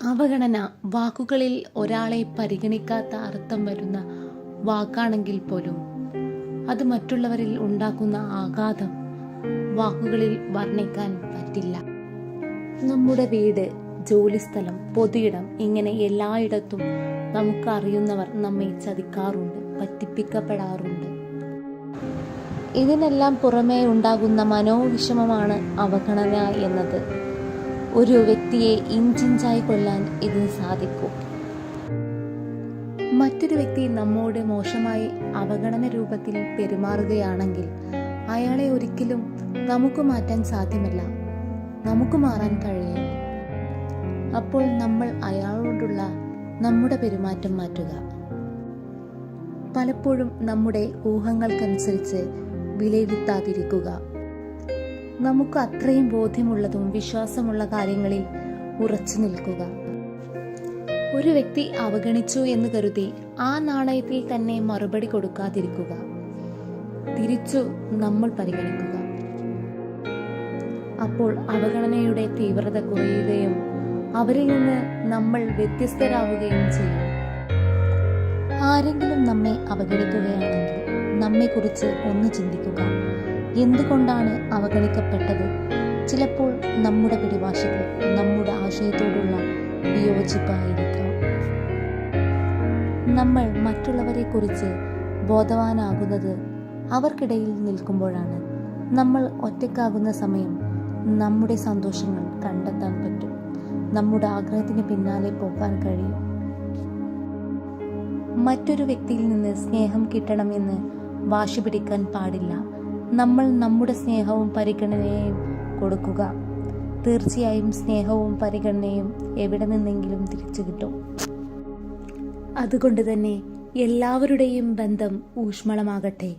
അവഗണന വാക്കുകളിൽ ഒരാളെ പരിഗണിക്കാത്ത അർത്ഥം വരുന്ന വാക്കാണെങ്കിൽ പോലും അത് മറ്റുള്ളവരിൽ ഉണ്ടാക്കുന്ന ആഘാതം വാക്കുകളിൽ വർണ്ണിക്കാൻ പറ്റില്ല. നമ്മുടെ വീട്, ജോലിസ്ഥലം, പൊതുയിടം, ഇങ്ങനെ എല്ലായിടത്തും നമുക്ക് അറിയുന്നവർ നമ്മെ ചതിക്കാറുണ്ട്, പറ്റിപ്പിക്കപ്പെടാറുണ്ട്. ഇതിനെല്ലാം പുറമേ ഉണ്ടാകുന്ന മനോവിഷമമാണ് അവഗണന എന്നത്. ഒരു വ്യക്തിയെ ഇഞ്ചിഞ്ചായി കൊല്ലാൻ ഇതിന് സാധിക്കും. മറ്റൊരു വ്യക്തി നമ്മോട് മോശമായി അവഗണന രൂപത്തിൽ പെരുമാറുകയാണെങ്കിൽ അയാളെ ഒരിക്കലും നമുക്ക് മാറ്റാൻ സാധ്യമല്ല, നമുക്ക് മാറാൻ കഴിയും. അപ്പോൾ നമ്മൾ അയാളോടുള്ള നമ്മുടെ പെരുമാറ്റം മാറ്റുക. പലപ്പോഴും നമ്മുടെ ഊഹങ്ങൾക്കനുസരിച്ച് വിലയിരുത്താതിരിക്കുക. നമുക്ക് അത്രയും ബോധ്യമുള്ളതും വിശ്വാസമുള്ള കാര്യങ്ങളിൽ ഉറച്ചു നിൽക്കുക. ഒരു വ്യക്തി അവഗണിച്ചു എന്ന് കരുതി ആ നാണയത്തിൽ തന്നെ മറുപടി കൊടുക്കാതിരിക്കുക. തിരിച്ചു നമ്മൾ പരിഗണിക്കുക. അപ്പോൾ അവഗണനയുടെ തീവ്രത കുറയുകയും അവരിൽ നിന്ന് നമ്മൾ വ്യത്യസ്തരാവുകയും ചെയ്യും. ആരെങ്കിലും നമ്മെ അവഗണിക്കുകയാണെങ്കിൽ നമ്മെക്കുറിച്ച് ഒന്ന് ചിന്തിക്കുക. എന്തുകൊണ്ടാണ് അവഗണിക്കപ്പെട്ടത്? ചിലപ്പോൾ നമ്മുടെ പിടിവാശികൾ, നമ്മുടെ ആശയത്തോടുള്ള വിയോജിപ്പായിരിക്കാം. നമ്മൾ മറ്റുള്ളവരെ കുറിച്ച് ബോധവാനാകുന്നത് അവർക്കിടയിൽ നിൽക്കുമ്പോഴാണ്. നമ്മൾ ഒറ്റയ്ക്കാകുന്ന സമയം നമ്മുടെ സന്തോഷങ്ങൾ കണ്ടെത്താൻ പറ്റും. നമ്മുടെ ആഗ്രഹത്തിന് പിന്നാലെ പോകാൻ കഴിയും. മറ്റൊരു വ്യക്തിയിൽ നിന്ന് സ്നേഹം കിട്ടണമെന്ന് വാശി പിടിക്കാൻ പാടില്ല. നമ്മൾ നമ്മുടെ സ്നേഹവും പരിഗണനയും കൊടുക്കുക. തീർച്ചയായും സ്നേഹവും പരിഗണനയും എവിടെ നിന്നെങ്കിലും തിരിച്ചു കിട്ടും. അതുകൊണ്ട് തന്നെ എല്ലാവരുടെയും ബന്ധം ഊഷ്മളമാകട്ടെ.